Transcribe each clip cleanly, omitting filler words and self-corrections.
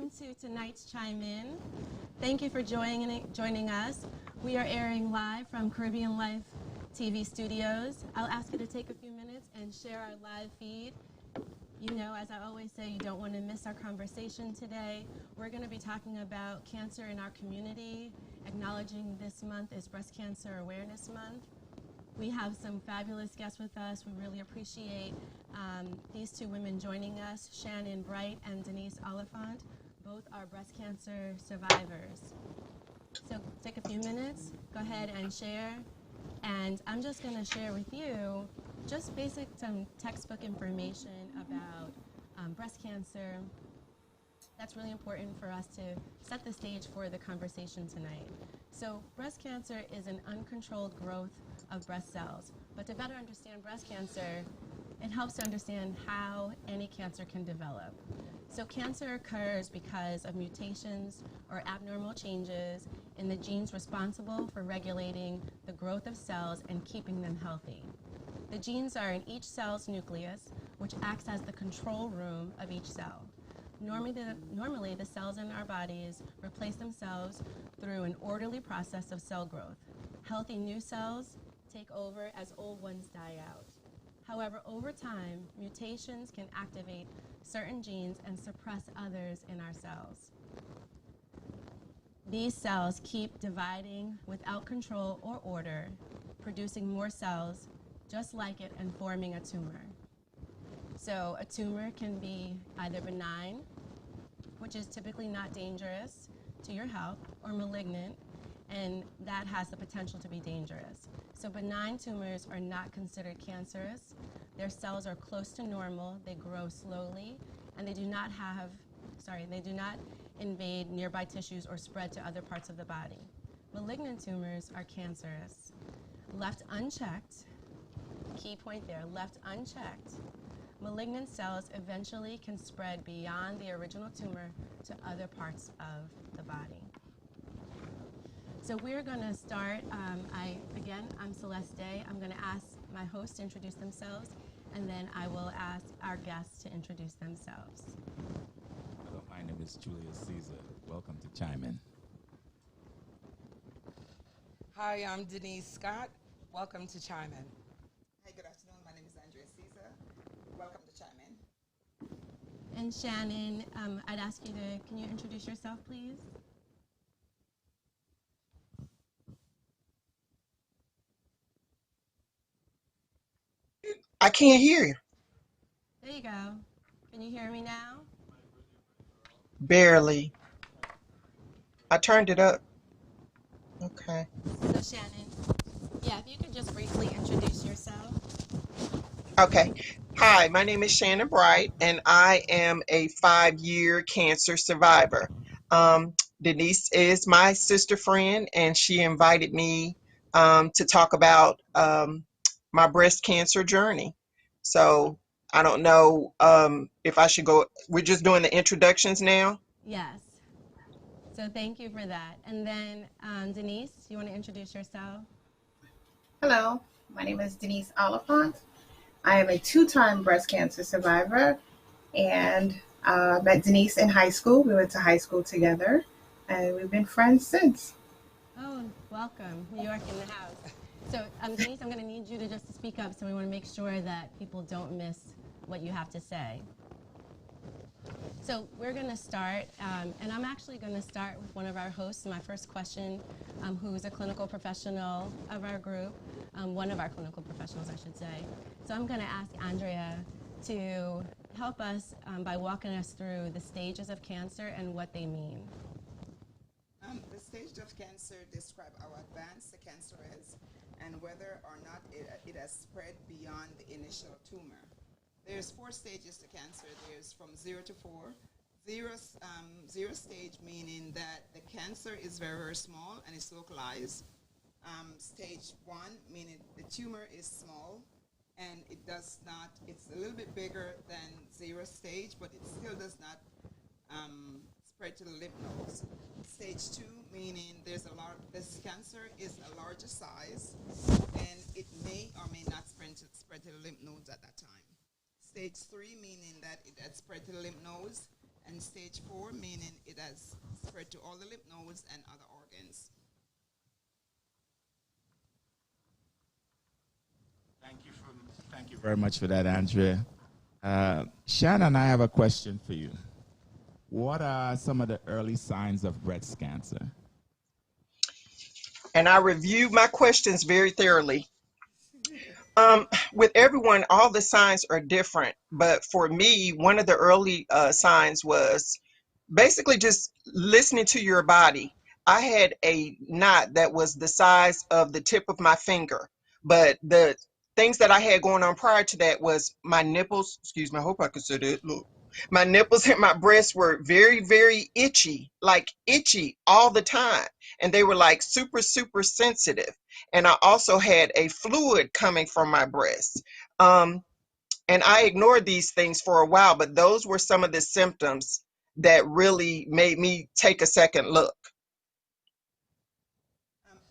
welcome to tonight's Chime In. Thank you for joining us. We are airing live from Caribbean Life TV studios. I'll ask you to take a few minutes and share our live feed. You know, as I always say, you don't want to miss our conversation today. We're going to be talking about cancer in our community, acknowledging this month is Breast Cancer Awareness Month. We have some fabulous guests with us. We really appreciate these two women joining us, Shannon Bright and Denise Oliphant. Both are breast cancer survivors. So take a few minutes, go ahead and share. And I'm just going to share with you just some textbook information about breast cancer. That's really important for us to set the stage for the conversation tonight. So breast cancer is an uncontrolled growth of breast cells. But to better understand breast cancer, it helps to understand how any cancer can develop. So cancer occurs because of mutations or abnormal changes in the genes responsible for regulating the growth of cells and keeping them healthy. The genes are in each cell's nucleus, which acts as the control room of each cell. Normally, the cells in our bodies replace themselves through an orderly process of cell growth. Healthy new cells take over as old ones die out. However, over time, mutations can activate certain genes and suppress others in our cells. These cells keep dividing without control or order, producing more cells just like it and forming a tumor. So a tumor can be either benign, which is typically not dangerous to your health, or malignant, and that has the potential to be dangerous. So benign tumors are not considered cancerous. Their cells are close to normal, they grow slowly, and they do not invade nearby tissues or spread to other parts of the body. Malignant tumors are cancerous. Left unchecked, key point there, left unchecked, malignant cells eventually can spread beyond the original tumor to other parts of the body. So we're going to start. I'm Celeste Day. I'm going to ask my host to introduce themselves, and then I will ask our guests to introduce themselves. Hello, my name is Julius Caesar. Welcome to Chime In. Hi, I'm Denise Scott. Welcome to Chime In. Hi, good afternoon. My name is Andrea Caesar. Welcome to Chime In. And Shannon, I'd ask you can you introduce yourself, please? I can't hear you. There you go. Can you hear me now? Barely. I turned it up. Okay. So Shannon, if you could just briefly introduce yourself. Okay. Hi, my name is Shannon Bright, and I am a 5-year cancer survivor. Denise is my sister friend, and she invited me to talk about my breast cancer journey. So I don't know if I should go. We're just doing the introductions now. Yes. So thank you for that. And then Denise, you want to introduce yourself? Hello, my name is Denise Oliphant. I am a 2-time breast cancer survivor, and met Denise in high school. We went to high school together, and we've been friends since. Oh, welcome. New York in the house. So Denise, I'm going to need you to just speak up, so we want to make sure that people don't miss what you have to say. So we're going to start, and I'm actually going to start with one of our hosts. My first question, who's a clinical professional of our group, one of our clinical professionals, I should say. So I'm going to ask Andrea to help us by walking us through the stages of cancer and what they mean. The stage of cancer describe how advanced the cancer is and whether or not it has spread beyond the initial tumor. There's 4 stages to cancer. There's from 0 to 4. Zero stage meaning that the cancer is very, very small and it's localized. Stage 1 meaning the tumor is small and it's a little bit bigger than 0 stage, but it still does not spread to the lymph nodes. Stage 2 meaning this cancer is a larger size and it may or may not spread to the lymph nodes at that time. Stage 3 meaning that it had spread to the lymph nodes and stage 4 meaning it has spread to all the lymph nodes and other organs. Thank you very much for that, Andrea. Shannon, I have a question for you. What are some of the early signs of breast cancer? And I reviewed my questions very thoroughly. With everyone, all the signs are different. But for me, one of the early signs was basically just listening to your body. I had a knot that was the size of the tip of my finger, but the things that I had going on prior to that was my nipples. Excuse me, I hope I can say that. Look, my nipples and my breasts were very, very itchy, like itchy all the time, and they were like super, super sensitive. And I also had a fluid coming from my breast. And I ignored these things for a while, but those were some of the symptoms that really made me take a second look.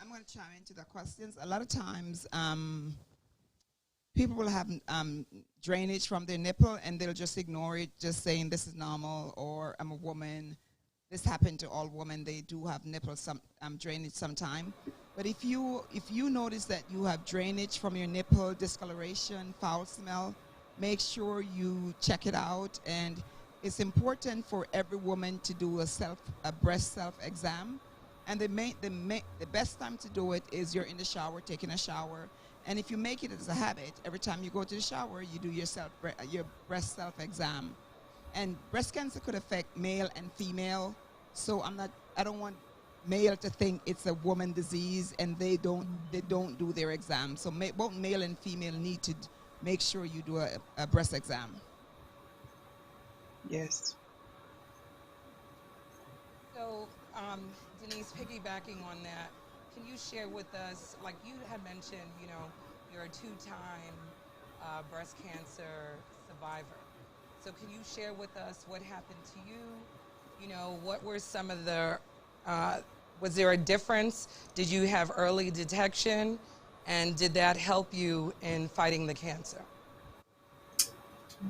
I'm going to chime into the questions. A lot of times, people will have drainage from their nipple and they'll just ignore it, just saying this is normal, or I'm a woman. This happened to all women. They do have nipple drainage sometime. But if you notice that you have drainage from your nipple, discoloration, foul smell, make sure you check it out. And it's important for every woman to do a breast self-exam. And the best time to do it is you're in the shower, taking a shower. And if you make it as a habit, every time you go to the shower, you do your breast self-exam. And breast cancer could affect male and female. So I don't want male to think it's a woman disease and they don't do their exam. So both male and female need to make sure you do a breast exam. Yes. So, Denise, piggybacking on that, can you share with us, like you had mentioned, you're a 2-time breast cancer survivor. So can you share with us what happened to you? What were some of the, was there a difference? Did you have early detection? And did that help you in fighting the cancer?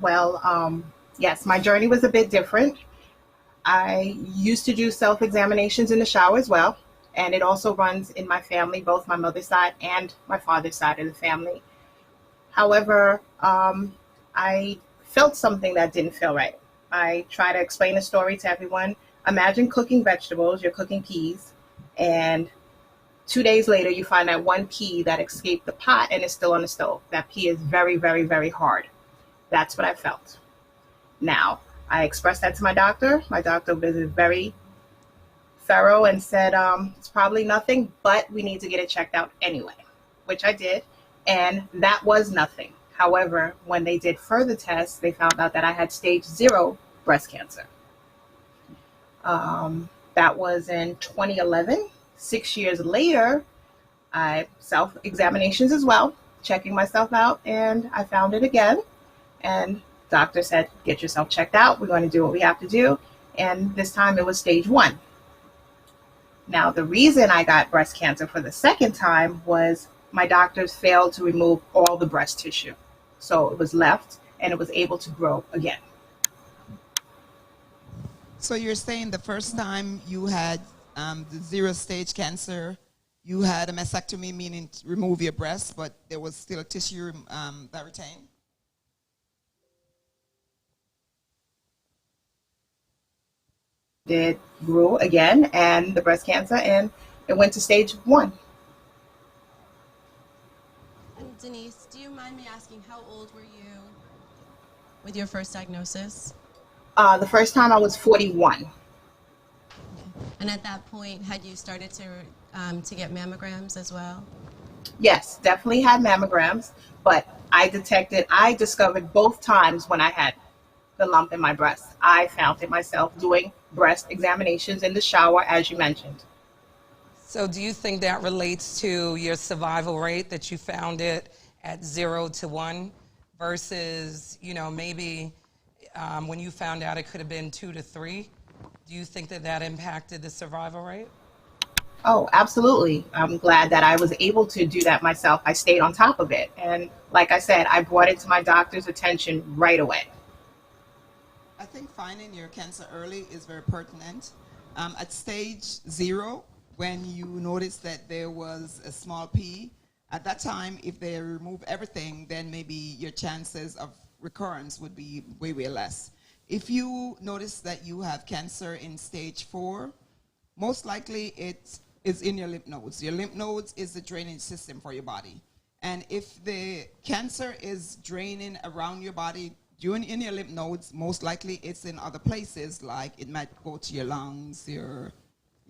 Well, yes, my journey was a bit different. I used to do self-examinations in the shower as well. And it also runs in my family, both my mother's side and my father's side of the family. However, I felt something that didn't feel right. I try to explain the story to everyone. Imagine cooking vegetables, you're cooking peas, and 2 days later you find that one pea that escaped the pot and is still on the stove. That pea is very, very, very hard. That's what I felt. Now, I expressed that to my doctor. My doctor was very thorough and said, it's probably nothing, but we need to get it checked out anyway, which I did. And that was nothing. However, when they did further tests, they found out that I had stage 0 breast cancer. That was in 2011. 6 years later, I self-examinations as well, checking myself out, and I found it again. And doctor said, get yourself checked out. We're going to do what we have to do. And this time it was stage 1. Now, the reason I got breast cancer for the second time was my doctors failed to remove all the breast tissue. So it was left and it was able to grow again. So you're saying the first time you had the 0-stage cancer, you had a mastectomy, meaning to remove your breast, but there was still tissue that retained? It grew again, and the breast cancer, and it went to stage 1. And Denise, do you mind me asking, how old were you with your first diagnosis? The first time I was 41. And at that point, had you started to get mammograms as well? Yes, definitely had mammograms, but I discovered both times when I had the lump in my breast. I found it myself doing breast examinations in the shower, as you mentioned. So do you think that relates to your survival rate, that you found it at 0 to 1 versus, maybe when you found out it could have been 2 to 3? Do you think that impacted the survival rate? Oh, absolutely. I'm glad that I was able to do that myself. I stayed on top of it. And like I said, I brought it to my doctor's attention right away. I think finding your cancer early is very pertinent. At stage 0, when you notice that there was a small P, at that time, if they remove everything, then maybe your chances of recurrence would be way, way less. If you notice that you have cancer in stage 4, most likely it is in your lymph nodes. Your lymph nodes is the drainage system for your body. And if the cancer is draining around your body in your lymph nodes, most likely it's in other places, like it might go to your lungs, your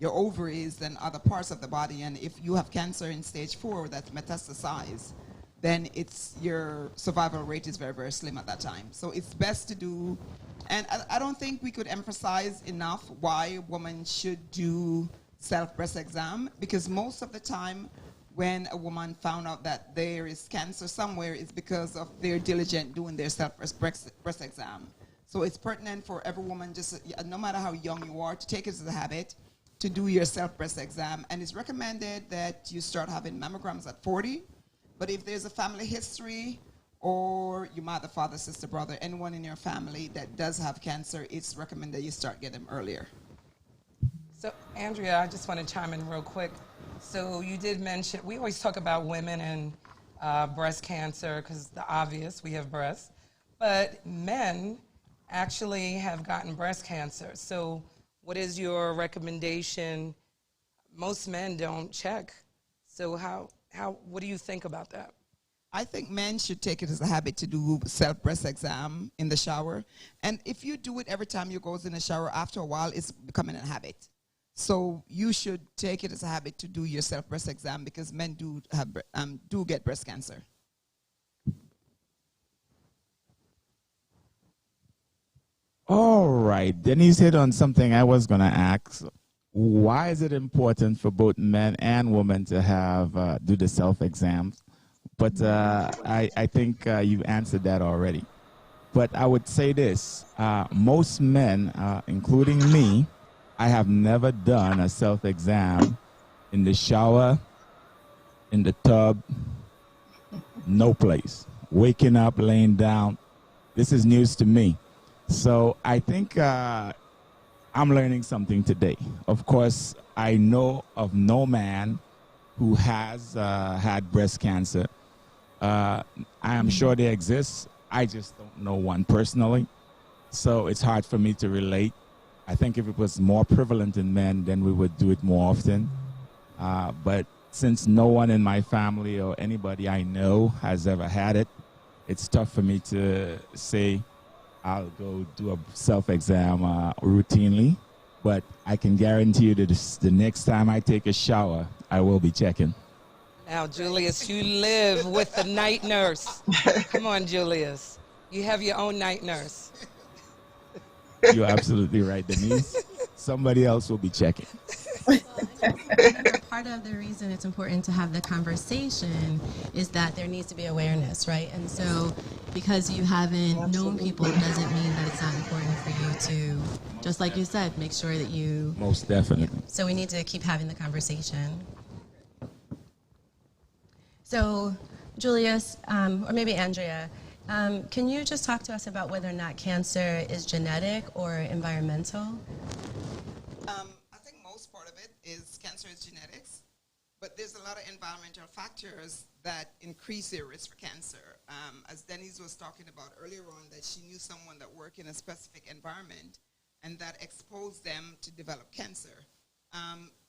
ovaries, and other parts of the body. And if you have cancer in stage 4 that's metastasized, then your survival rate is very, very slim at that time. So it's best to do, and I don't think we could emphasize enough why a woman should do self-breast exam, because most of the time when a woman found out that there is cancer somewhere, it's because of their diligent doing their self-breast exam. So it's pertinent for every woman, just no matter how young you are, to take it as a habit to do your self-breast exam. And it's recommended that you start having mammograms at 40. But if there's a family history, or your mother, father, sister, brother, anyone in your family that does have cancer, it's recommended that you start getting them earlier. So, Andrea, I just want to chime in real quick. So you did mention, we always talk about women and breast cancer because the obvious, we have breasts. But men actually have gotten breast cancer. So what is your recommendation? Most men don't check. So what do you think about that? I think men should take it as a habit to do self-breast exam in the shower. And if you do it every time you go in the shower, after a while, it's becoming a habit. So you should take it as a habit to do your self-breast exam, because men do get breast cancer. All right. Denise hit on something I was going to ask. Why is it important for both men and women to have do the self-exams? But I think you've answered that already. But I would say this. Most men, including me, I have never done a self-exam in the shower, in the tub, no place. Waking up, laying down. This is news to me. So I think I'm learning something today. Of course, I know of no man who has had breast cancer. I am sure they exist. I just don't know one personally. So it's hard for me to relate. I think if it was more prevalent in men, then we would do it more often. But since no one in my family or anybody I know has ever had it, it's tough for me to say I'll go do a self-exam routinely. But I can guarantee you that the next time I take a shower, I will be checking. Now, Julius, you live with the night nurse. Come on, Julius. You have your own night nurse. You're absolutely right, Denise. Somebody else will be checking. Part of the reason it's important to have the conversation is that there needs to be awareness, right? And so because you haven't known people doesn't mean that it's not important for you to, just like you said, make sure that you... Most definitely. So we need to keep having the conversation. So, Julius, or maybe Andrea, can you just talk to us about whether or not cancer is genetic or environmental? I think most part of it is cancer is genetics, but there's a lot of environmental factors that increase your risk for cancer. As Denise was talking about earlier on, that she knew someone that worked in a specific environment and that exposed them to develop cancer.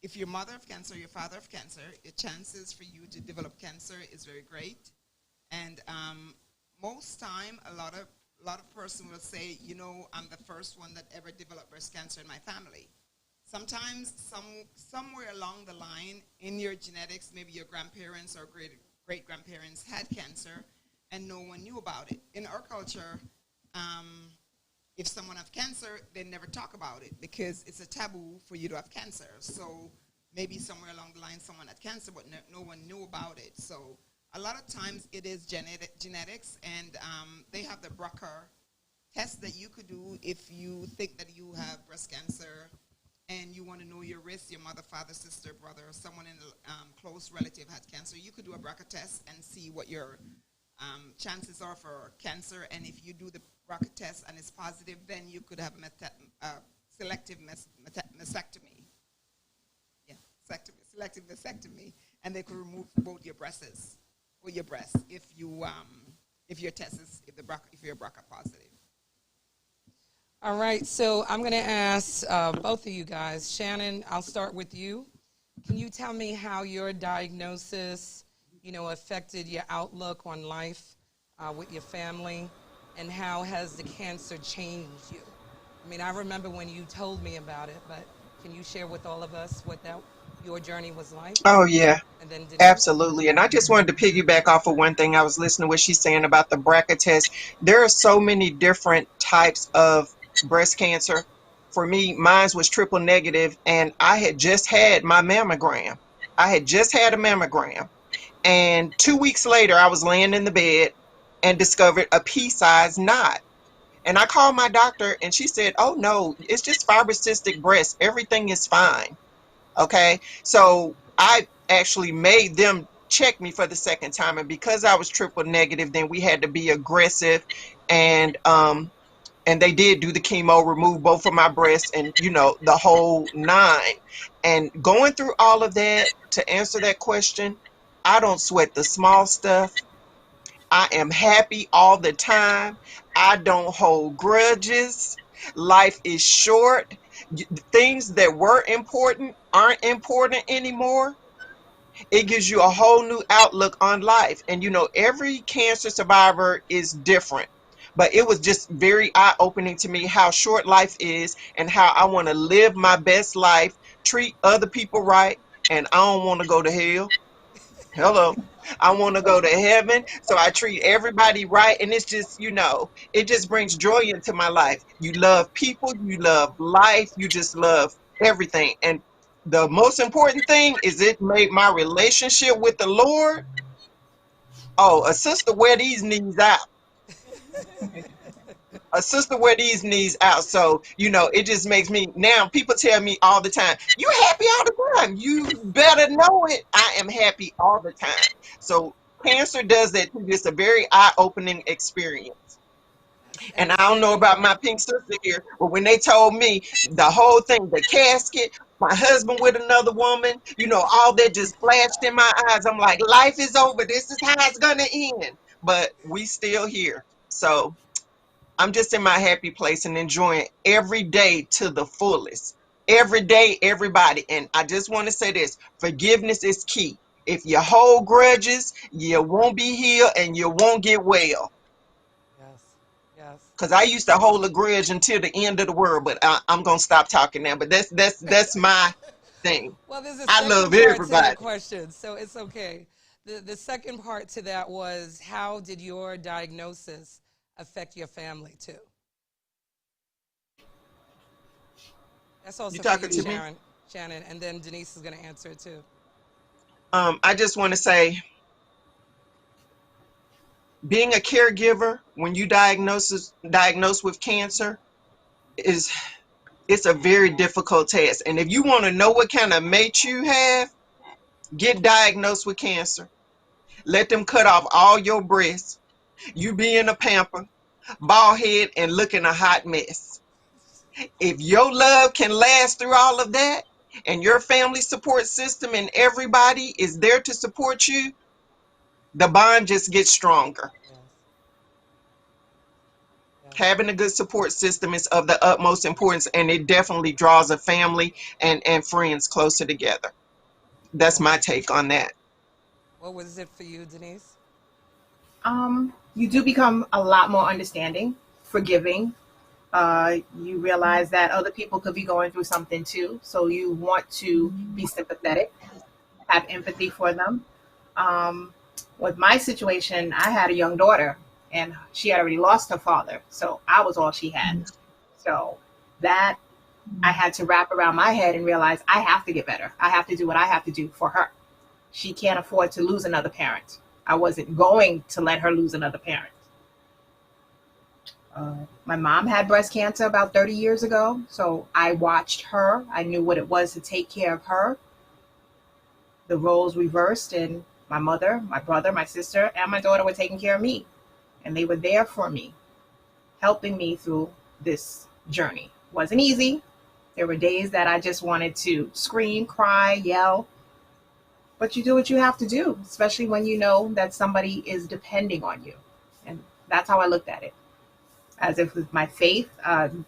If your mother have cancer, your father have cancer, your chances for you to develop cancer is very great. And most time, a lot of person will say, you know, I'm the first one that ever developed breast cancer in my family. Sometimes, somewhere along the line in your genetics, maybe your grandparents or great-grandparents had cancer, and no one knew about it. In our culture, if someone has cancer, they never talk about it because it's a taboo for you to have cancer. So maybe somewhere along the line someone had cancer, but no one knew about it. So a lot of times it is genetics, and they have the BRCA test that you could do if you think that you have breast cancer and you want to know your risk, your mother, father, sister, brother, or someone in a close relative had cancer. You could do a BRCA test and see what your chances are for cancer, and if you do the BRCA test and it's positive, then you could have selective mastectomy. Yeah, selective mastectomy, and they could remove both your breasts or your breasts if your test is if you're BRCA positive. All right, so I'm going to ask both of you guys. Shannon, I'll start with you. Can you tell me how your diagnosis, affected your outlook on life with your family, and how has the cancer changed you? I mean, I remember when you told me about it, but can you share with all of us what your journey was like? Oh, yeah. And then Denise? Absolutely. And I just wanted to piggyback off of one thing. I was listening to what she's saying about the BRCA test. There are so many different types of breast cancer. For me, mine was triple negative, and I had just had my mammogram. I had just had a mammogram. And 2 weeks later, I was laying in the bed and discovered a pea-sized knot. And I called my doctor, and she said, "Oh, no, it's just fibrocystic breast. Everything is fine." Okay. So I actually made them check me for the second time. And because I was triple negative, then we had to be aggressive, and they did do the chemo, remove both of my breasts, and the whole nine. And going through all of that, to answer that question, I don't sweat the small stuff. I am happy all the time. I don't hold grudges. Life is short. Things that were important aren't important anymore. It gives you a whole new outlook on life. And every cancer survivor is different. But it was just very eye opening to me how short life is and how I want to live my best life, treat other people right, and I don't want to go to hell. Hello. I want to go to heaven, so I treat everybody right. And it's just, it just brings joy into my life. You love people, you love life, you just love everything. And the most important thing is it made my relationship with the Lord. Oh, a sister wear these knees out. A sister wear these knees out. So, it just makes me, now people tell me all the time, "You happy all the time." You better know it. I am happy all the time. So cancer does that too. It's a very eye-opening experience. Yes. And And the I don't know second about my pink sister here, but when they told me the whole thing, the casket, my husband with another woman, all that just flashed in my eyes. I'm like, life is over. This is how it's gonna end. But we still here. So I'm just in my happy place and enjoying every day to the fullest. Every day, everybody. And I just want to say this: forgiveness is key. If you hold grudges, you won't be healed and you won't get well. Yes, yes. Because I used to hold a grudge until the end of the world, but I'm gonna stop talking now. But that's my thing. Well, there's a I love second part to that everybody. question, so it's okay. The second part to that was, how did your diagnosis affect your family too? That's You also for talking you, to me? Shannon, and then Denise is going to answer it too. I just want to say, being a caregiver when you diagnosed with cancer is it's a very difficult task. And if you want to know what kind of mate you have, get diagnosed with cancer. Let them cut off all your breasts. You be in a pamper, bald head, and looking a hot mess. If your love can last through all of that, and your family support system and everybody is there to support you, the bond just gets stronger. Yes, yes. Having a good support system is of the utmost importance, and it definitely draws a family and friends closer together. That's Yes. my take on that. What was it for you, Denise? You do become a lot more understanding, forgiving. You realize that other people could be going through something too, so you want to be sympathetic, have empathy for them. Um, with my situation, I had a young daughter, and she had already lost her father, so I was all she had. So that I had to wrap around my head and realize I have to get better. I have to do what I have to do for her. She can't afford to lose another parent. I wasn't going to let her lose another parent. My mom had breast cancer about 30 years ago, so I watched her. I knew what it was to take care of her. The roles reversed, and my mother, my brother, my sister, and my daughter were taking care of me, and they were there for me. helping me through this journey. Wasn't easy. There were days that I just wanted to scream, cry, yell, but you do what you have to do, especially when you know that somebody is depending on you. And that's how I looked at it. As if with my faith,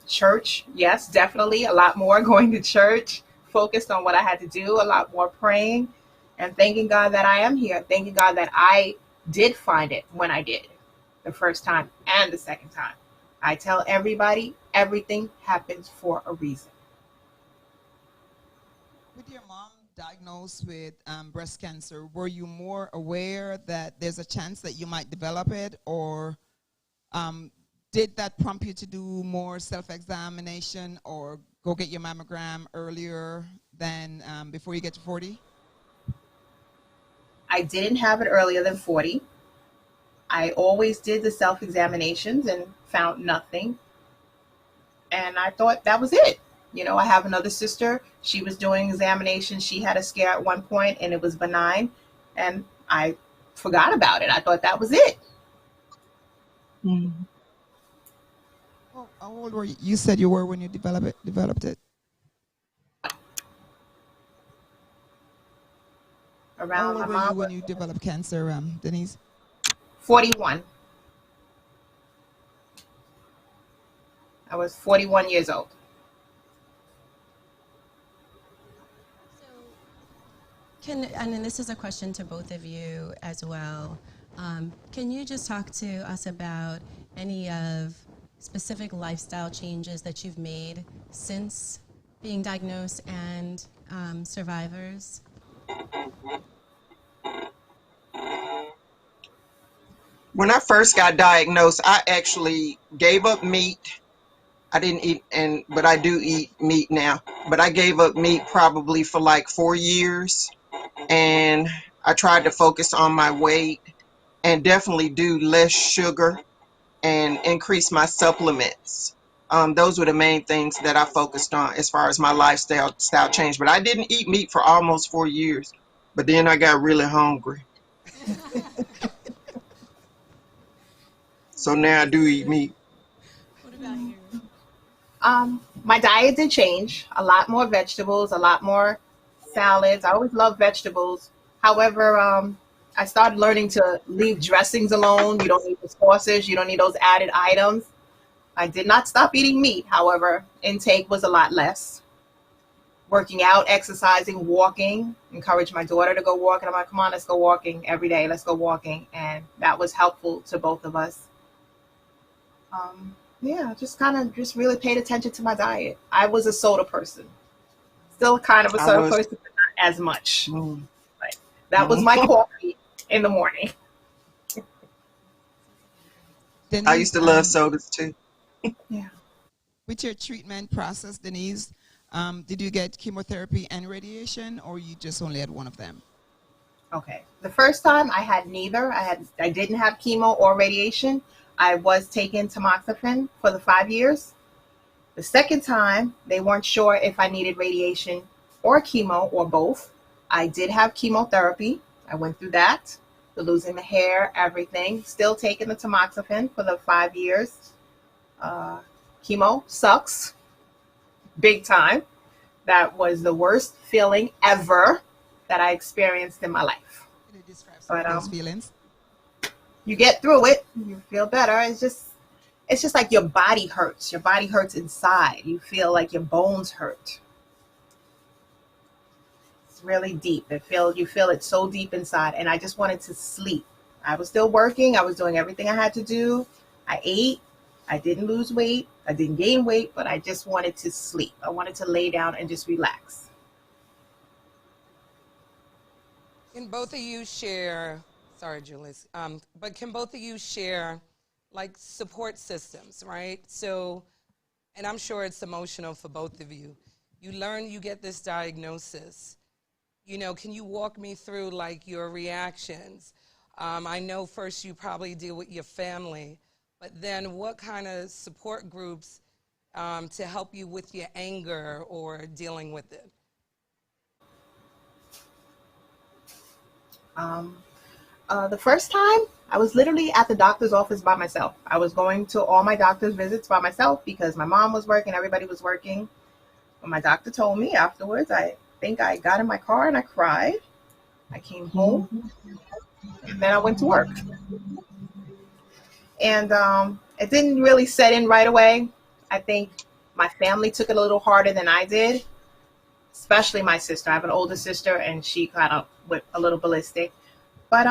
church, yes, definitely a lot more going to church, focused on what I had to do, a lot more praying, and thanking God that I am here, thanking God that I did find it when I did, the first time and the second time. I tell everybody, everything happens for a reason. With your mom diagnosed with breast cancer, were you more aware that there's a chance that you might develop it, or did that prompt you to do more self-examination or go get your mammogram earlier than before you get to 40? I didn't have it earlier than 40. I always did the self-examinations and found nothing. And I thought that was it. I have another sister. She was doing examinations. She had a scare at one point and it was benign. And I forgot about it. I thought that was it. Mm. Well, how old were you? You said you were when you developed it. How Around old my were you mom, when you developed cancer, Denise? 41. I was 41 years old. And then this is a question to both of you as well. Can you just talk to us about any of specific lifestyle changes that you've made since being diagnosed and survivors? When I first got diagnosed, I actually gave up meat. I didn't eat, but I do eat meat now. But I gave up meat probably for like 4 years, and I tried to focus on my weight and definitely do less sugar and increase my supplements. Those were the main things that I focused on as far as my lifestyle change. But I didn't eat meat for almost 4 years. But then I got really hungry. So now I do eat meat. What about you? My diet did change. A lot more vegetables, a lot more salads. I always loved vegetables. However, I started learning to leave dressings alone. You don't need the sauces. You don't need those added items. I did not stop eating meat. However, intake was a lot less. Working out, exercising, walking. Encourage my daughter to go walking. I'm like, come on, let's go walking every day. Let's go walking. And that was helpful to both of us. Yeah, just kind of just really paid attention to my diet. I was a soda person. Still kind of a I soda was. person, but not as much. Mm. But that was my coffee in the morning. Denise, I used to love sodas too. Yeah. with your treatment process, Denise, did you get chemotherapy and radiation, or you just only had one of them? Okay. The first time I had neither. I didn't have chemo or radiation. I was taking tamoxifen for the 5 years. The second time, they weren't sure if I needed radiation or chemo or both. I did have chemotherapy. I went through that, the losing the hair, everything. Still taking the tamoxifen for the 5 years. Chemo sucks, big time. That was the worst feeling ever that I experienced in my life. Can you describe some of those feelings? You get through it, you feel better. It's just like your body hurts. Your body hurts inside. You feel like your bones hurt. It's really deep. You feel it so deep inside. And I just wanted to sleep. I was still working. I was doing everything I had to do. I ate. I didn't lose weight. I didn't gain weight, but I just wanted to sleep. I wanted to lay down and just relax. Can both of you share, sorry, Julius, but can both of you share like support systems, right? So, and I'm sure it's emotional for both of you. You learn, you get this diagnosis. You know, can you walk me through like your reactions? I know first you probably deal with your family, but then what kind of support groups to help you with your anger or dealing with it? The first time I was literally at the doctor's office by myself. I was going to all my doctor's visits by myself because my mom was working, everybody was working. When my doctor told me afterwards, I think I got in my car and I cried. I came home and then I went to work. And it didn't really set in right away. I think my family took it a little harder than I did, especially my sister. I have an older sister and she kind of went a little ballistic. But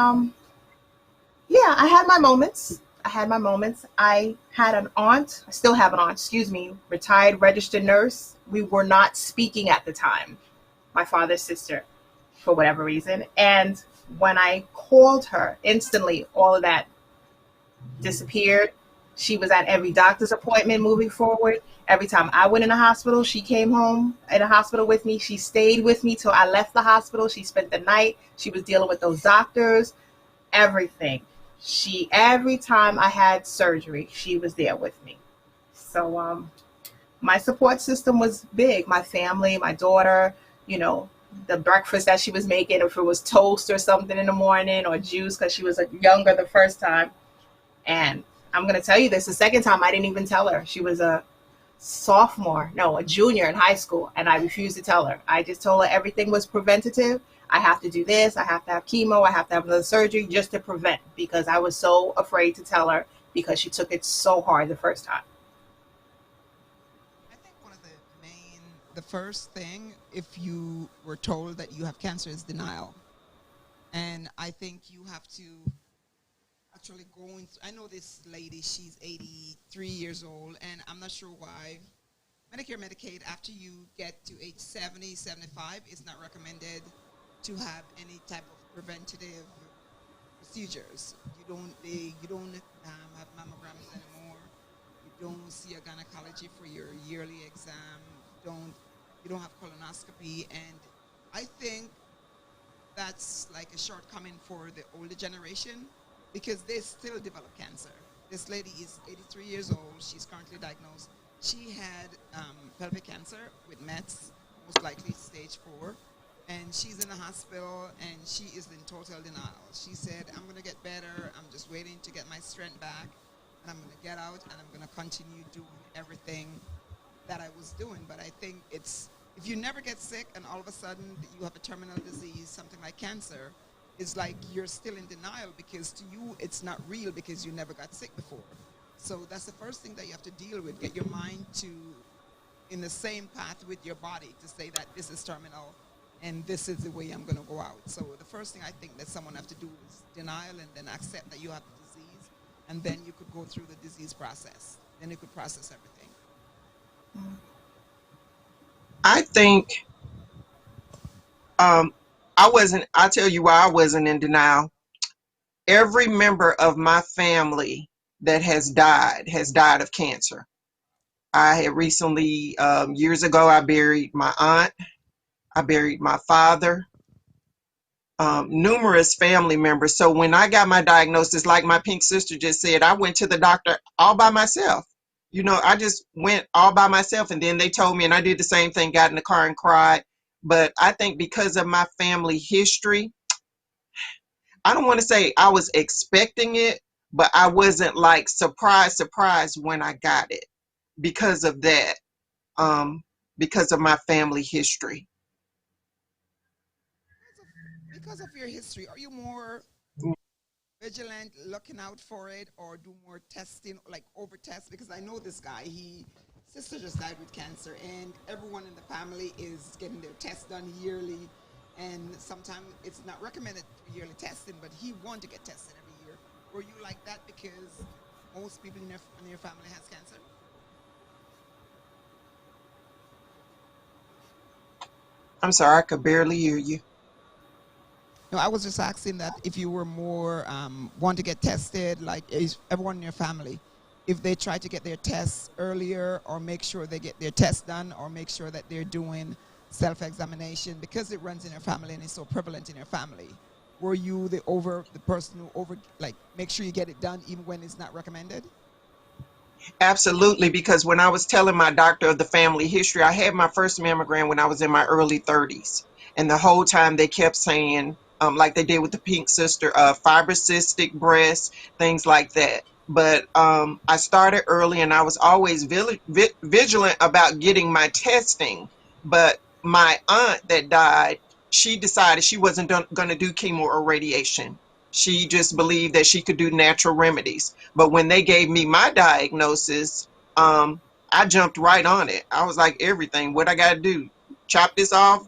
yeah, I had my moments. I had an aunt, I still have an aunt, excuse me, retired registered nurse. We were not speaking at the time, my father's sister, for whatever reason. And when I called her, instantly all of that disappeared. She was at every doctor's appointment moving forward. Every time I went in the hospital, she came home in the hospital with me. She stayed with me till I left the hospital. She spent the night. She was dealing with those doctors, everything. Every time I had surgery, she was there with me. So my support system was big. My family, my daughter, the breakfast that she was making, if it was toast or something in the morning or juice, because she was younger the first time. And I'm going to tell you this, the second time I didn't even tell her. She was a junior in high school, and I refused to tell her. I just told her everything was preventative. I have to do this. I have to have chemo. I have to have another surgery just to prevent, because I was so afraid to tell her because she took it so hard the first time. I think one of the first thing, if you were told that you have cancer, is denial. And I think you have to actually going through, I know this lady, she's 83 years old, and I'm not sure why Medicare, Medicaid, after you get to age 70, 75, it's not recommended to have any type of preventative procedures. You don't have mammograms anymore. You don't see a gynecology for your yearly exam. You don't have colonoscopy, and I think that's like a shortcoming for the older generation, because they still develop cancer. This lady is 83 years old. She's currently diagnosed. She had pelvic cancer with Mets, most likely stage 4. And she's in the hospital, and she is in total denial. She said, I'm going to get better. I'm just waiting to get my strength back. And I'm going to get out, and I'm going to continue doing everything that I was doing. But I think if you never get sick and all of a sudden you have a terminal disease, something like cancer, it's like you're still in denial, because to you it's not real because you never got sick before. So that's the first thing that you have to deal with. Get your mind in the same path with your body to say that this is terminal and this is the way I'm going to go out. So the first thing I think that someone have to do is denial, and then accept that you have the disease, and then you could go through the disease process. Then you could process everything. I think I'll tell you why I wasn't in denial. Every member of my family that has died of cancer. I had recently, years ago, I buried my aunt. I buried my father, numerous family members. So when I got my diagnosis, like my pink sister just said, I went to the doctor all by myself. I just went all by myself, and then they told me, and I did the same thing, got in the car and cried. But I think because of my family history, I don't want to say I was expecting it, but I wasn't like surprised when I got it because of that, because of my family history. Because of your history, are you more vigilant, looking out for it, or do more testing, like over test? Because I know this guy, sister just died with cancer, and everyone in the family is getting their tests done yearly, and sometimes it's not recommended for yearly testing, but he wanted to get tested every year. Were you like that because most people in your family has cancer? I'm sorry, I could barely hear you. No, I was just asking that if you were more want to get tested, like is everyone in your family, if they try to get their tests earlier, or make sure they get their tests done, or make sure that they're doing self-examination because it runs in your family and it's so prevalent in your family. Were you the person who make sure you get it done even when it's not recommended? Absolutely, because when I was telling my doctor of the family history, I had my first mammogram when I was in my early 30s. And the whole time they kept saying, like they did with the Pink Sister, fibrocystic breast, things like that. But I started early, and I was always vigilant about getting my testing. But my aunt that died, she decided she wasn't going to do chemo or radiation. She just believed that she could do natural remedies. But when they gave me my diagnosis, I jumped right on it. I was like, everything, what I got to do? Chop this off,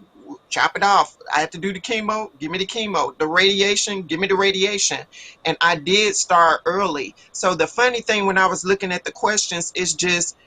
chop it off. I have to do the chemo, give me the chemo. The radiation, give me the radiation. And I did start early. So the funny thing when I was looking at the questions is just,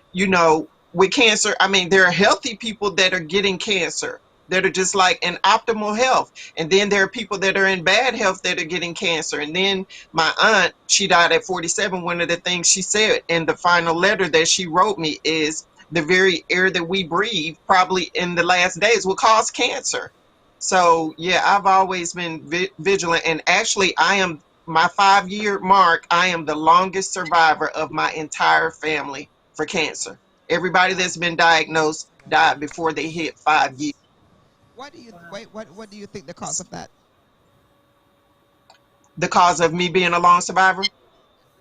with cancer, I mean, there are healthy people that are getting cancer that are just like in optimal health. And then there are people that are in bad health that are getting cancer. And then my aunt, she died at 47. One of the things she said in the final letter that she wrote me is the very air that we breathe probably in the last days will cause cancer. So yeah, I've always been vigilant. And actually I am my 5-year mark. I am the longest survivor of my entire family for cancer. Everybody that's been diagnosed died before they hit 5 years. What do you think the cause of that? The cause of me being a long survivor?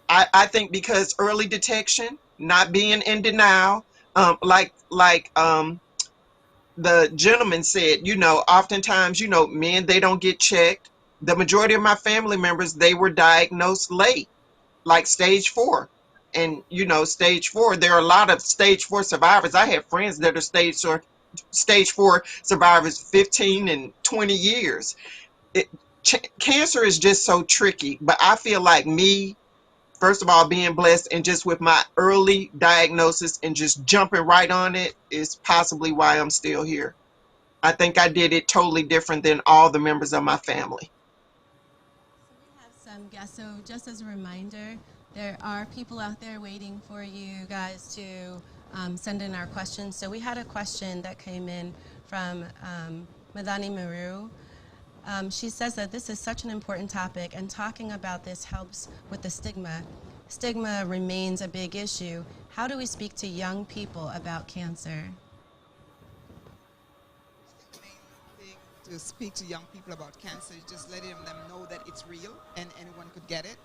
I think because early detection, not being in denial, like the gentleman said, oftentimes, men, they don't get checked. The majority of my family members, they were diagnosed late, like stage 4. And stage 4, there are a lot of stage 4 survivors. I have friends that are stage 4 survivors 15 and 20 years. it, Cancer is just so tricky, but I feel like me, first of all, being blessed and just with my early diagnosis and just jumping right on it is possibly why I'm still here. I think I did it totally different than all the members of my family. So we have some guests. So just as a reminder, there are people out there waiting for you guys to send in our questions. So we had a question that came in from Madani Maru. She says that this is such an important topic, and talking about this helps with the stigma. Stigma remains a big issue. How do we speak to young people about cancer? The main thing to speak to young people about cancer is just letting them know that it's real and anyone could get it.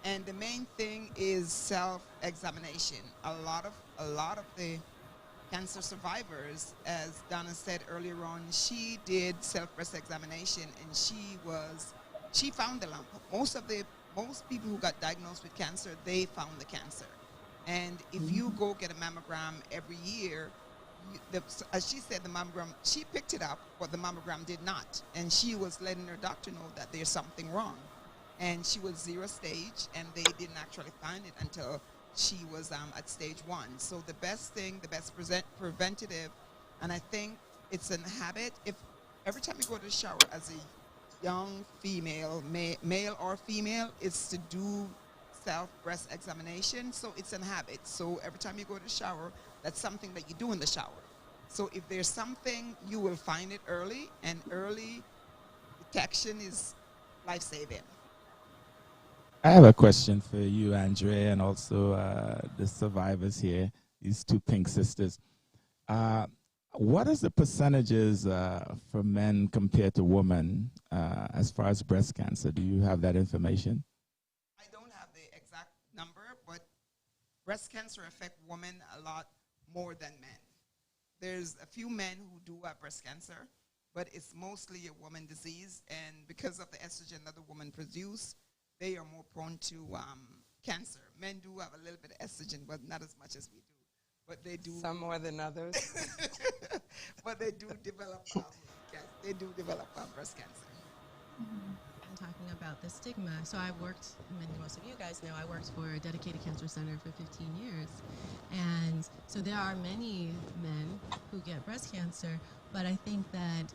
And the main thing is self-examination. A lot of the cancer survivors, as Donna said earlier on, she did self-breast examination and she found the lump. Most people who got diagnosed with cancer, they found the cancer. And if you go get a mammogram every year, as she said, the mammogram, she picked it up, but the mammogram did not. And she was letting her doctor know that there's something wrong. And she was 0 stage, and they didn't actually find it until she was at stage 1. So the best thing, the best preventative, and I think it's a habit. If every time you go to the shower as a young female, male or female, is to do self-breast examination. So it's a habit. So every time you go to the shower, that's something that you do in the shower. So if there's something, you will find it early, and early detection is life-saving. I have a question for you, Andrea, and also the survivors here, these two Pink Sisters. What is the percentages for men compared to women as far as breast cancer? Do you have that information? I don't have the exact number, but breast cancer affects women a lot more than men. There's a few men who do have breast cancer, but it's mostly a woman disease, and because of the estrogen that the woman produces, they are more prone to cancer. Men do have a little bit of estrogen, but not as much as we do. But they do. Some more than others. But they do develop breast cancer. I'm talking about the stigma. So I worked, most of you guys know, I worked for a dedicated cancer center for 15 years. And so there are many men who get breast cancer, but I think that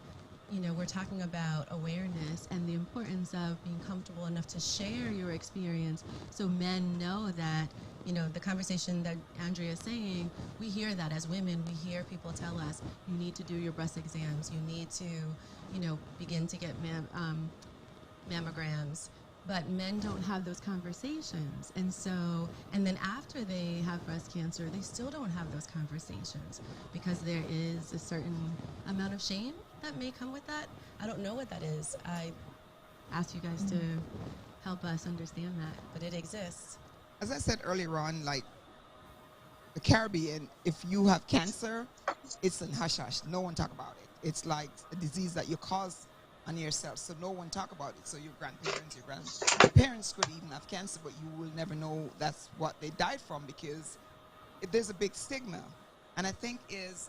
we're talking about awareness and the importance of being comfortable enough to share your experience so men know that, the conversation that Andrea is saying, we hear that as women. We hear people tell us, you need to do your breast exams. You need to, begin to get mammograms. But men don't have those conversations. And then after they have breast cancer, they still don't have those conversations because there is a certain amount of shame that may come with that. I don't know what that is. ask you guys to help us understand that, but it exists. As I said earlier on, like the Caribbean, if you have cancer, it's an hush hush. No one talk about it. It's like a disease that you cause on yourself, so no one talk about it. So your grandparents, your grandparents could even have cancer, but you will never know that's what they died from because there's a big stigma. And I think as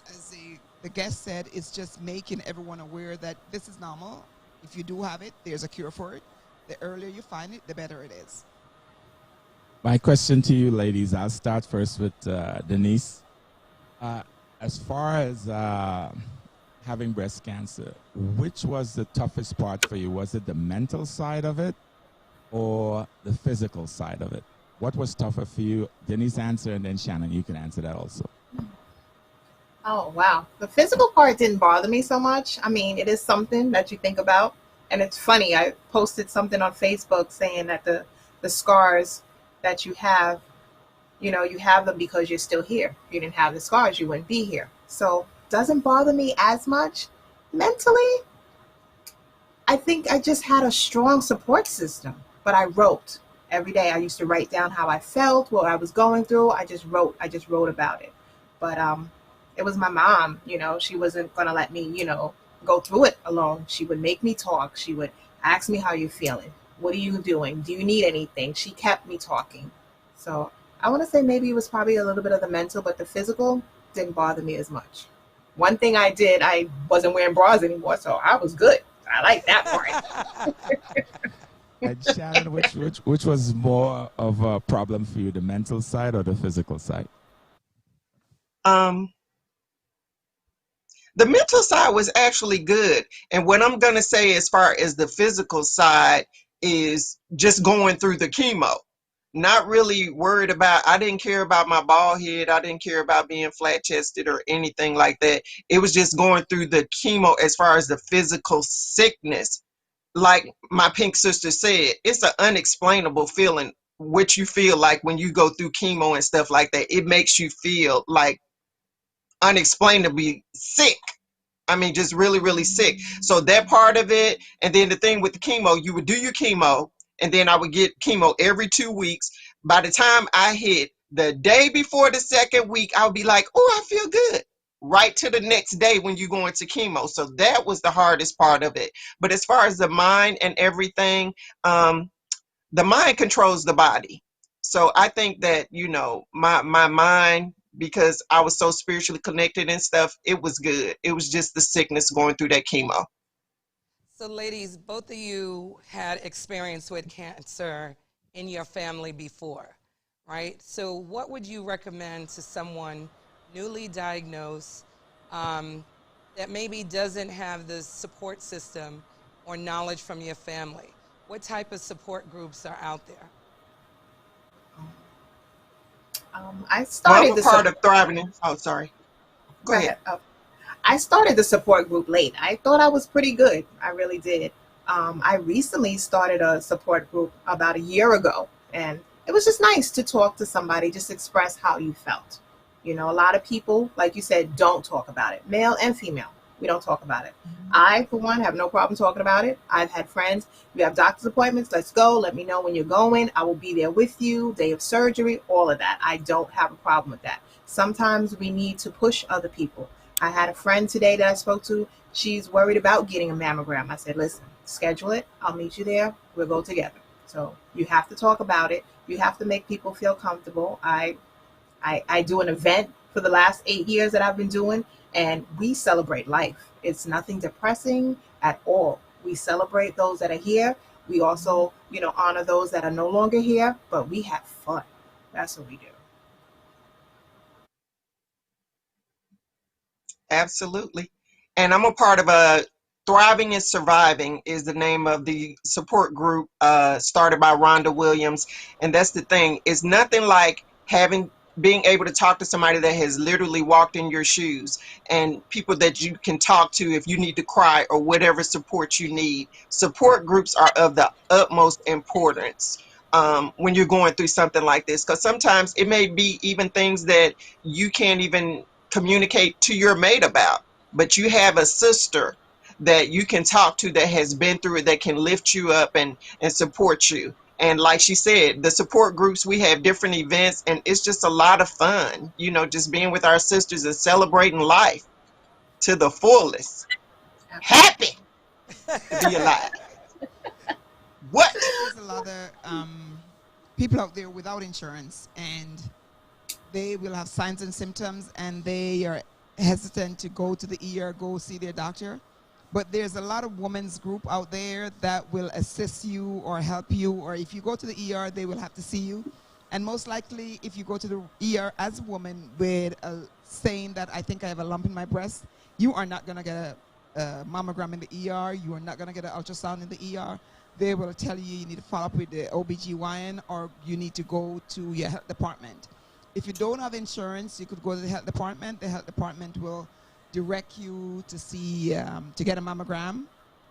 the guest said, it's just making everyone aware that this is normal. If you do have it, there's a cure for it. The earlier you find it, the better it is. My question to you, ladies, I'll start first with Denise. As far as having breast cancer, which was the toughest part for you? Was it the mental side of it or the physical side of it? What was tougher for you? Denise answer, and then Shannon, you can answer that also. Oh, wow. The physical part didn't bother me so much. I mean, it is something that you think about. And it's funny, I posted something on Facebook saying that the scars that you have, you have them because you're still here. If you didn't have the scars, you wouldn't be here. So it doesn't bother me as much. Mentally, I think I just had a strong support system. But I wrote every day. I used to write down how I felt, what I was going through. I just wrote about it. But it was my mom, she wasn't going to let me, go through it alone. She would make me talk. She would ask me how you're feeling. What are you doing? Do you need anything? She kept me talking. So I want to say maybe it was probably a little bit of the mental, but the physical didn't bother me as much. One thing I did, I wasn't wearing bras anymore, so I was good. I like that part. And Shannon, which was more of a problem for you, the mental side or the physical side? The mental side was actually good. And what I'm going to say as far as the physical side is just going through the chemo. Not really worried about, I didn't care about my bald head. I didn't care about being flat chested or anything like that. It was just going through the chemo as far as the physical sickness. Like my pink sister said, it's an unexplainable feeling, what you feel like when you go through chemo and stuff like that. It makes you feel like unexplainably sick. I mean, just really, really sick. So that part of it, and then the thing with the chemo, you would do your chemo, and then I would get chemo every 2 weeks. By the time I hit the day before the second week, I would be like, oh, I feel good. Right to the next day when you go into chemo. So that was the hardest part of it. But as far as the mind and everything, the mind controls the body. So I think that, my mind, because I was so spiritually connected and stuff, it was good. It was just the sickness going through that chemo. So, ladies, both of you had experience with cancer in your family before, right? So what would you recommend to someone newly diagnosed that maybe doesn't have the support system or knowledge from your family? What type of support groups are out there? I Well, started I'm a the part of Thriving. Oh, sorry. Go Go ahead. ahead. Oh, I started the support group late. I thought I was pretty good. I really did. I recently started a support group about a year ago, and it was just nice to talk to somebody, just express how you felt. A lot of people, like you said, don't talk about it, male and female. We don't talk about it. I, for one, have no problem talking about it. I've had friends, you have doctor's appointments, let's go. Let me know when you're going. I will be there with you, day of surgery, all of that. I don't have a problem with that. Sometimes we need to push other people. I had a friend today that I spoke to. She's worried about getting a mammogram. I said, listen, schedule it. I'll meet you there. We'll go together. So you have to talk about it. You have to make people feel comfortable. I do an event for the last 8 years that I've been doing, and we celebrate life. It's nothing depressing at all. We celebrate those that are here. We also, honor those that are no longer here, but we have fun. That's what we do. Absolutely. And I'm a part of a Thriving and Surviving is the name of the support group started by Rhonda Williams. And that's the thing. It's nothing like being able to talk to somebody that has literally walked in your shoes and people that you can talk to if you need to cry or whatever support you need. Support groups are of the utmost importance when you're going through something like this, because sometimes it may be even things that you can't even communicate to your mate about, but you have a sister that you can talk to that has been through it, that can lift you up and support you. And like she said, the support groups, we have different events, and it's just a lot of fun, just being with our sisters and celebrating life to the fullest. Happy to be alive. What? There's a lot of people out there without insurance, and they will have signs and symptoms, and they are hesitant to go to the ER, go see their doctor. But there's a lot of women's group out there that will assist you or help you, or if you go to the ER, they will have to see you. And most likely, if you go to the ER as a woman with saying that I think I have a lump in my breast, you are not going to get a mammogram in the ER. You are not going to get an ultrasound in the ER. They will tell you you need to follow up with the OBGYN, or you need to go to your health department. If you don't have insurance, you could go to the health department. The health department will direct you to see, to get a mammogram,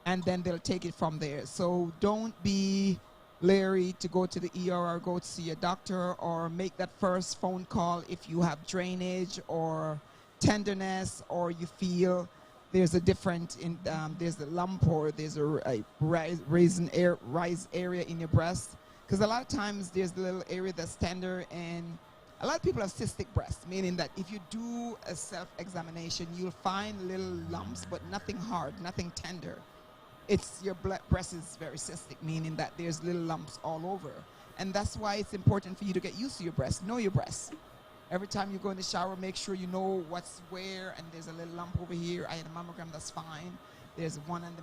and then they'll take it from there. So don't be leery to go to the ER or go to see a doctor, or make that first phone call if you have drainage or tenderness, or you feel there's a different, there's a lump, or there's a rise area in your breast. Because a lot of times there's a little area that's tender, and a lot of people have cystic breast, meaning that if you do a self-examination, you'll find little lumps, but nothing hard, nothing tender. It's your breast is very cystic, meaning that there's little lumps all over. And that's why it's important for you to get used to your breast, know your breast. Every time you go in the shower, make sure you know what's where, and there's a little lump over here. I had a mammogram, that's fine. There's one in the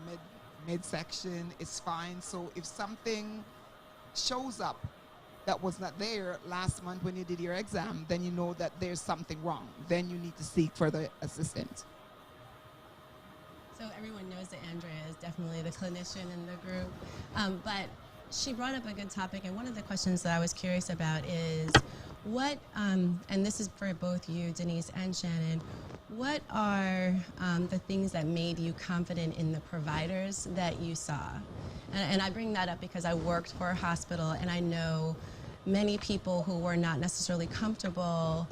midsection, it's fine. So if something shows up that was not there last month when you did your exam, then you know that there's something wrong. Then you need to seek further assistance. So everyone knows that Andrea is definitely the clinician in the group, but she brought up a good topic, and one of the questions that I was curious about is what, and this is for both you, Denise and Shannon, what are the things that made you confident in the providers that you saw? And I bring that up because I worked for a hospital, and I know many people who were not necessarily comfortable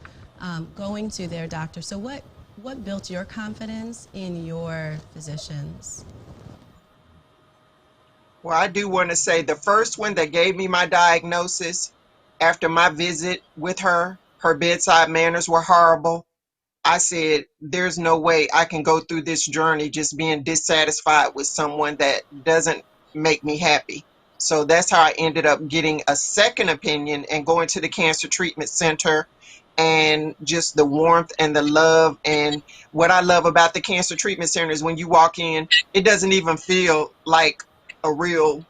going to their doctor. So what built your confidence in your physicians? Well, I do want to say the first one that gave me my diagnosis after my visit with her bedside manners were horrible. I said, there's no way I can go through this journey just being dissatisfied with someone that doesn't make me happy. So that's how I ended up getting a second opinion and going to the cancer treatment center, and just the warmth and the love. And what I love about the cancer treatment center is when you walk in, it doesn't even feel like a real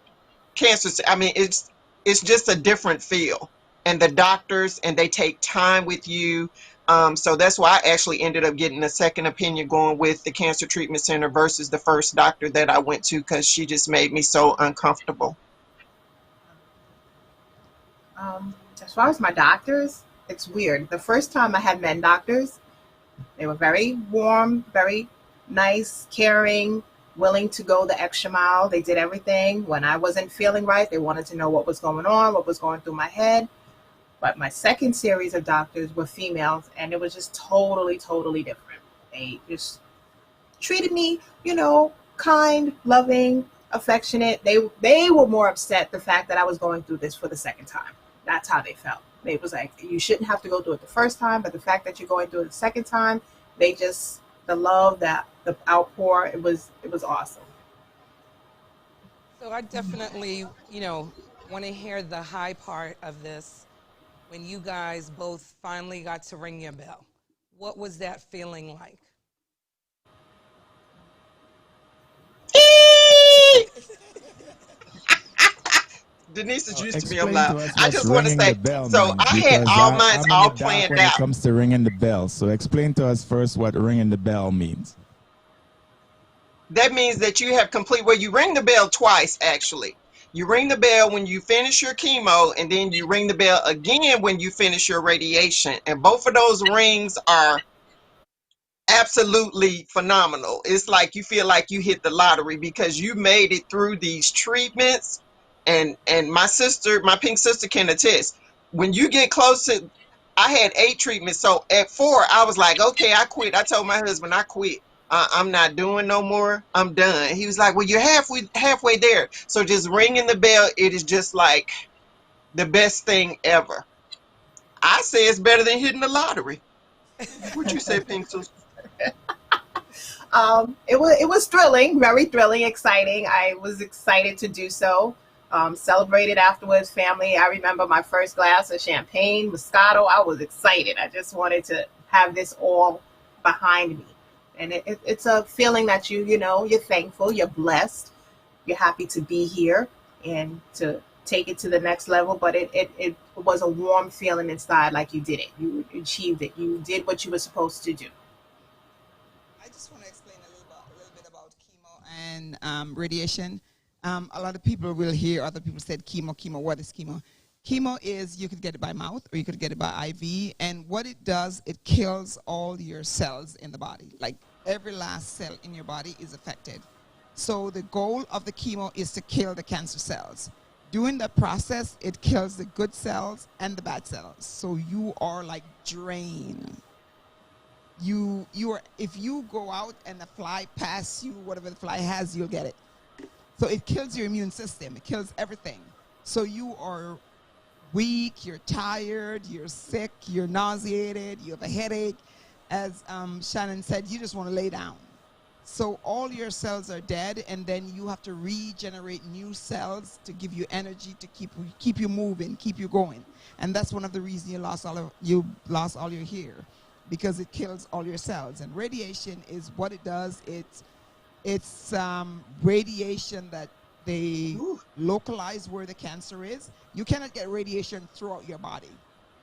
cancer. I mean, it's just a different feel. And the doctors, and they take time with you. So that's why I actually ended up getting a second opinion going with the cancer treatment center versus the first doctor that I went to, because she just made me so uncomfortable. As far as my doctors, it's weird. The first time I had men doctors, they were very warm, very nice, caring, willing to go the extra mile. They did everything. When I wasn't feeling right, they wanted to know what was going on, what was going through my head. But my second series of doctors were females, and it was just totally, totally different. They just treated me, kind, loving, affectionate. They were more upset the fact that I was going through this for the second time. That's how they felt. They was like, you shouldn't have to go through it the first time, but the fact that you're going through it the second time, the love, the outpour, it was awesome. So I definitely, want to hear the high part of this when you guys both finally got to ring your bell. What was that feeling like? Denise is used to being Explain loud. to us I what's just want to ringing say, the bell so means, I had because all mine I'm in all the dark planned when it out. comes to ringing the bell. So explain to us first what ringing the bell means. That means that you have complete, well, you ring the bell twice, actually. You ring the bell when you finish your chemo, and then you ring the bell again when you finish your radiation. And both of those rings are absolutely phenomenal. It's like you feel like you hit the lottery because you made it through these treatments. And my pink sister can attest. When you get close to, I had 8 treatments. So at 4, I was like, okay, I quit. I told my husband I quit. I'm not doing no more. I'm done. He was like, well, you're halfway there. So just ringing the bell, it is just like the best thing ever. I say it's better than hitting the lottery. What you say, Pink Sister? It was thrilling, very thrilling, exciting. I was excited to do so. Celebrated afterwards, family. I remember my first glass of champagne, Moscato. I was excited. I just wanted to have this all behind me, and it's a feeling that you're thankful, you're blessed, you're happy to be here and to take it to the next level. But it was a warm feeling inside, like you did it, you achieved it, you did what you were supposed to do. I just want to explain a little bit about chemo and radiation. A lot of people will hear other people said chemo, chemo. What is chemo? Chemo is you could get it by mouth or you could get it by IV. And what it does, it kills all your cells in the body. Like every last cell in your body is affected. So the goal of the chemo is to kill the cancer cells. During the process, it kills the good cells and the bad cells. So you are like drained. You are, if you go out and a fly passes you, whatever the fly has, you'll get it. So it kills your immune system. It kills everything. So you are weak, you're tired, you're sick, you're nauseated, you have a headache. As Shannon said, you just want to lay down. So all your cells are dead, and then you have to regenerate new cells to give you energy to keep you moving, keep you going. And that's one of the reasons you lost all your hair, because it kills all your cells. And radiation is what it does. It's radiation that they localize where the cancer is. You cannot get radiation throughout your body.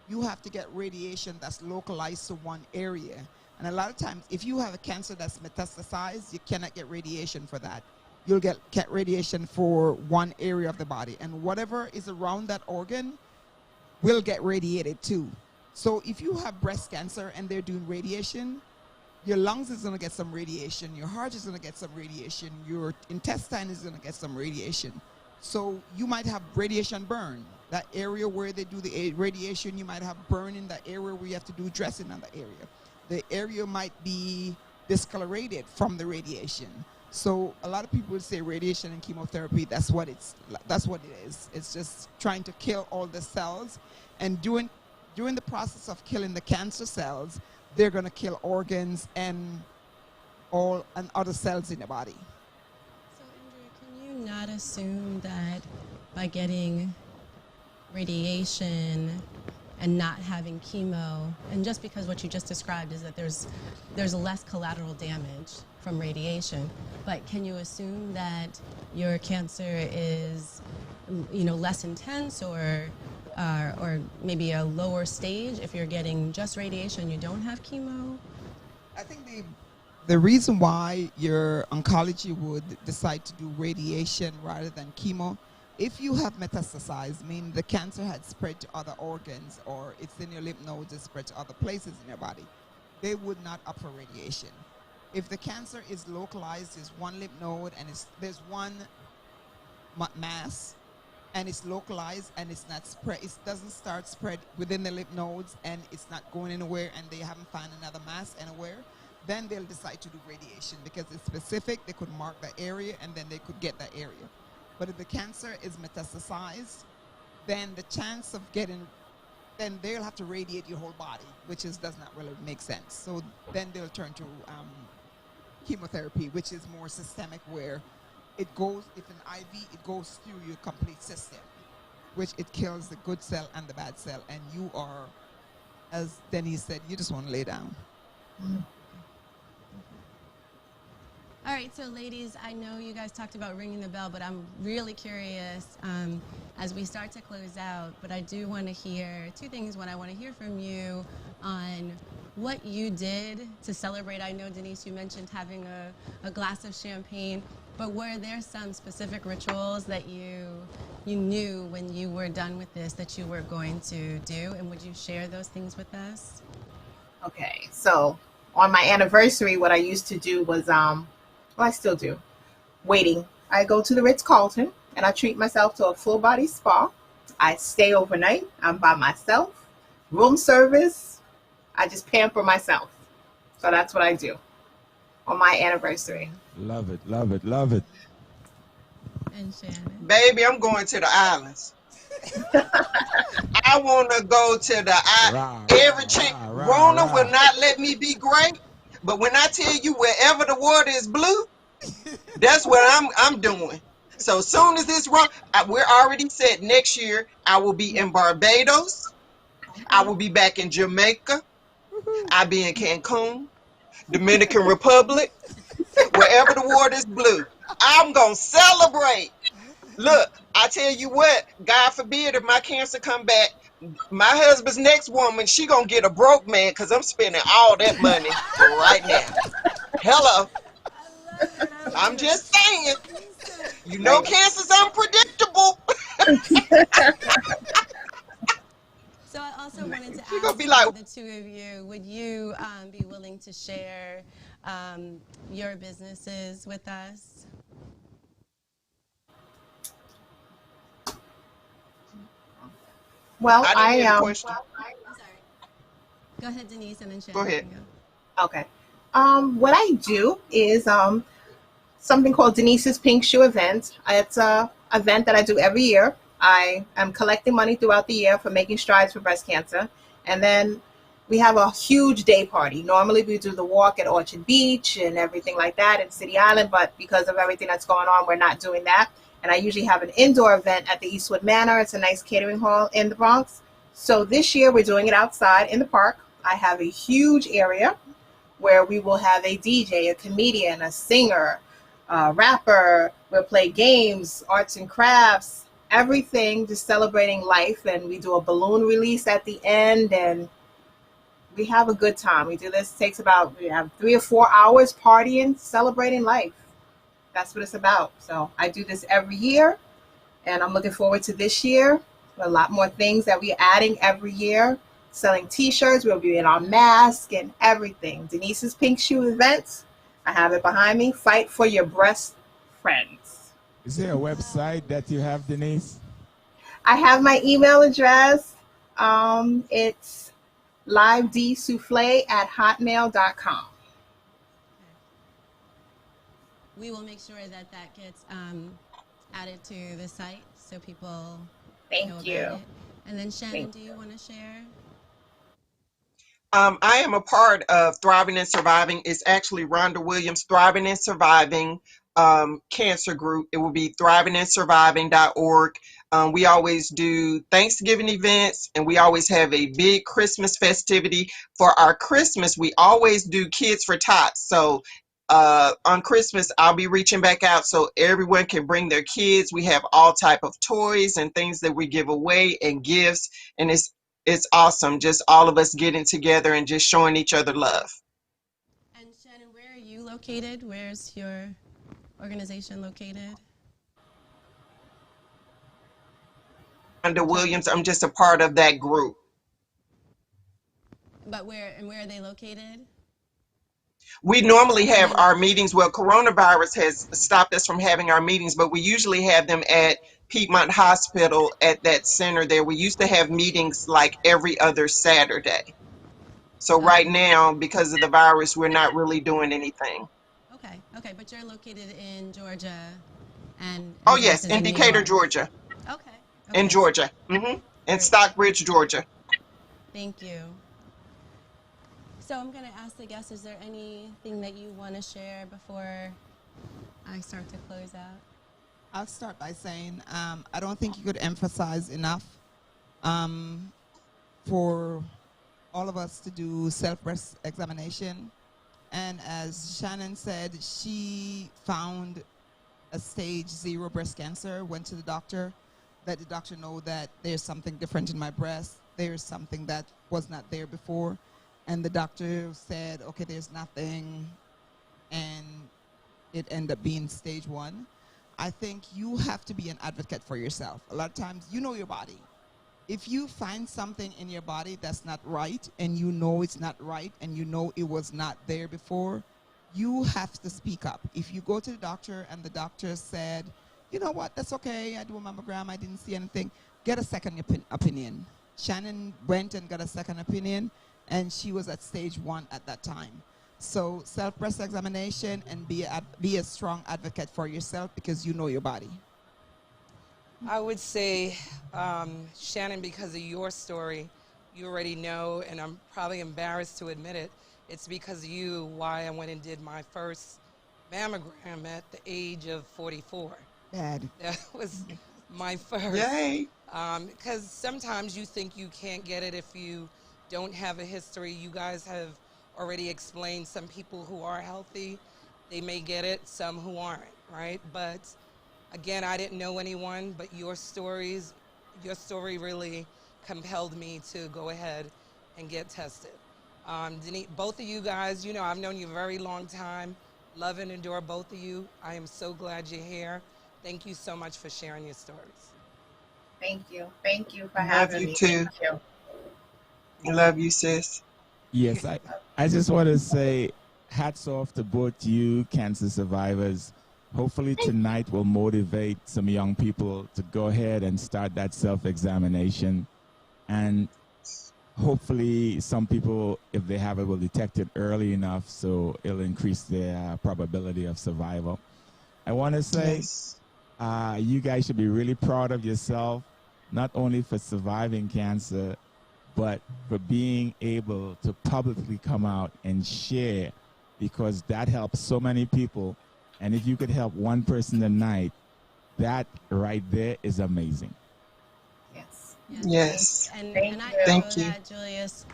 You have to get radiation that's localized to one area. And a lot of times, if you have a cancer that's metastasized, you cannot get radiation for that. You'll get radiation for one area of the body. And whatever is around that organ will get radiated too. So if you have breast cancer and they're doing radiation, your lungs is going to get some radiation, your heart is going to get some radiation, your intestine is going to get some radiation. So you might have radiation burn. That area where they do the radiation, you might have burn in that area where you have to do dressing on the area. The area might be discolorated from the radiation. So a lot of people would say radiation and chemotherapy, that's what it is. It's just trying to kill all the cells. And during the process of killing the cancer cells, they're going to kill organs and other cells in the body. So, Andrea, can you not assume that by getting radiation and not having chemo, and just because what you just described is that there's less collateral damage from radiation, but can you assume that your cancer is, less intense or maybe a lower stage if you're getting just radiation, you don't have chemo? I think the reason why your oncology would decide to do radiation rather than chemo, if you have metastasized, meaning the cancer had spread to other organs or it's in your lymph nodes, it's spread to other places in your body, they would not opt for radiation. If the cancer is localized, there's one lymph node and there's one mass, and it's localized and it's not spread, it doesn't start spread within the lymph nodes and it's not going anywhere and they haven't found another mass anywhere, then they'll decide to do radiation because it's specific, they could mark the area and then they could get that area. But if the cancer is metastasized, then the chance of then they'll have to radiate your whole body, which does not really make sense. So then they'll turn to chemotherapy, which is more systemic, where it goes, if an IV, it goes through your complete system, which it kills the good cell and the bad cell, and you are, as Denise said, you just want to lay down. Mm-hmm. All right, so ladies, I know you guys talked about ringing the bell, but I'm really curious as we start to close out, but I do want to hear two things. One, I want to hear from you on what you did to celebrate. I know, Denise, you mentioned having a glass of champagne, but were there some specific rituals that you knew when you were done with this that you were going to do, and would you share those things with us? Okay, so on my anniversary, what I used to do was, well, I still do, waiting. I go to the Ritz-Carlton and I treat myself to a full body spa. I stay overnight. I'm by myself. Room service. I just pamper myself. So that's what I do. on my anniversary. Love it, love it, love it. And Shannon. Baby, I'm going to the islands. I want to go to the Rah, every rah, chance. rah, rah, Rona will rah. not let me be great, but when I tell you wherever the water is blue, that's what I'm doing. So soon as this run, we're already set. Next year, I will be in Barbados. I Okay. will be back in Jamaica. I'll be in Cancun, Dominican Republic, wherever the water is blue. I'm gonna celebrate. Look, I tell you what, God forbid if my cancer come back, my husband's next woman, she gonna get a broke man because I'm spending all that money right now. Hello, I love it. I I'm love it. just saying. So, You know, Right. cancer's unpredictable. so I also wanted to She gonna ask be like, the two of you, would you be willing to share your businesses with us? Well, I didn't I hear the question. I'm sorry. Go ahead, Denise, and then Go Shannon ahead. can go. okay. What I do is something called Denise's Pink Shoe event. It's a event that I do every year. I am collecting money throughout the year for making strides for breast cancer. And then we have a huge day party. Normally we do the walk at Orchard Beach and everything like that in City Island, but because of everything that's going on, we're not doing that. And I usually have an indoor event at the Eastwood Manor. It's a nice catering hall in the Bronx. So this year we're doing it outside in the park. I have a huge area where we will have a DJ, a comedian, a singer, a rapper. We'll play games, arts and crafts, everything just celebrating life. And we do a balloon release at the end, and we have a good time. We do this, takes about, we have 3 or 4 hours partying, celebrating life. That's what it's about. So I do this every year, and I'm looking forward to this year. A lot more things that we're adding every year. Selling T-shirts, we'll be in our mask and everything. Denise's Pink Shoe events. I have it behind me. Fight for your breast friends. Is there a website that you have, Denise? I have my email address. It's livedsouffle@hotmail.com. We will make sure that that gets added to the site so people know Thank about you. it. And then Shannon, Thank do you want to share? I am a part of Thriving and Surviving. It's actually Rhonda Williams Thriving and Surviving cancer group. It will be thrivingandsurviving.org. We always do Thanksgiving events, and we always have a big Christmas festivity. For our Christmas, we always do Kids for Tots. So on Christmas, I'll be reaching back out so everyone can bring their kids. We have all type of toys and things that we give away and gifts, and it's awesome, just all of us getting together and just showing each other love. And Shannon, where are you located? Where's your organization located? Rhonda Williams, I'm just a part of that group. But where are they located? We normally I have mean, our meetings. Well, coronavirus has stopped us from having our meetings, but we usually have them at Piedmont Hospital at that center there. We used to have meetings like every other Saturday. So right okay, now, because of the virus, we're not really doing anything. okay. But you're located in Georgia and Oh, yes, versus in in New Decatur, York. Georgia. Okay, In okay. Georgia. In Great. Stockbridge, Georgia. Thank you. So I'm going to ask the guests, is there anything that you want to share before I start to close out? I'll start by saying I don't think you could emphasize enough for all of us to do self-breast examination. And as Shannon said, she found a stage 0 breast cancer, went to the doctor, let the doctor know that there's something different in my breast, there's something that was not there before. And the doctor said, okay, there's nothing, and it ended up being stage 1. I think you have to be an advocate for yourself. A lot of times, you know your body. If you find something in your body that's not right, and you know it's not right, and you know it was not there before, you have to speak up. If you go to the doctor and the doctor said, you know what, that's okay, I do a mammogram, I didn't see anything, get a second opinion. Shannon went and got a second opinion, and she was at stage 1 at that time. So self-breast examination and be a strong advocate for yourself because you know your body. I would say, Shannon, because of your story, you already know, and I'm probably embarrassed to admit it, it's because of you why I went and did my first mammogram at the age of 44. Bad. That was my first. Yay. Because sometimes you think you can't get it if you don't have a history. You guys have already explained some people who are healthy, they may get it, some who aren't, right? But again, I didn't know anyone, but your story really compelled me to go ahead and get tested. Denise, both of you guys, I've known you a very long time. Love and adore both of you. I am so glad you're here. Thank you so much for sharing your stories. Thank you. Thank you for Love having you me. too. Thank you. I love you, sis. Yes, I just want to say hats off to both you, cancer survivors. Hopefully tonight will motivate some young people to go ahead and start that self-examination. And hopefully some people, if they have it, will detect it early enough so it'll increase their probability of survival. I want to say Yes. you guys should be really proud of yourself, not only for surviving cancer, but for being able to publicly come out and share, because that helps so many people. And if you could help one person tonight, that right there is amazing. Yes. Yes. And Thank I you. echo Thank you. that, Julius.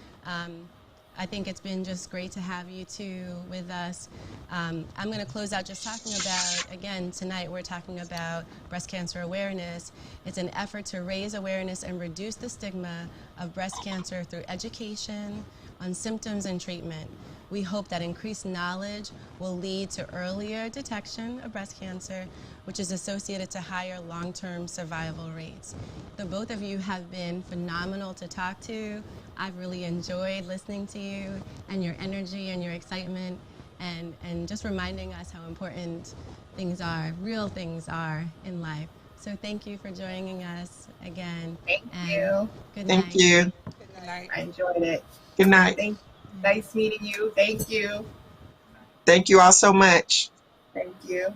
I think it's been just great to have you two with us. I'm going to close out just talking about, again, tonight we're talking about breast cancer awareness. It's an effort to raise awareness and reduce the stigma of breast cancer through education on symptoms and treatment. We hope that increased knowledge will lead to earlier detection of breast cancer, which is associated to higher long-term survival rates. The both of you have been phenomenal to talk to. I've really enjoyed listening to you and your energy and your excitement and just reminding us how important things are, real things are in life. So thank you for joining us again. Thank and you. Good night. Thank you. Good night. I enjoyed it. Good night. Nice meeting you. Thank you. Thank you all so much. Thank you.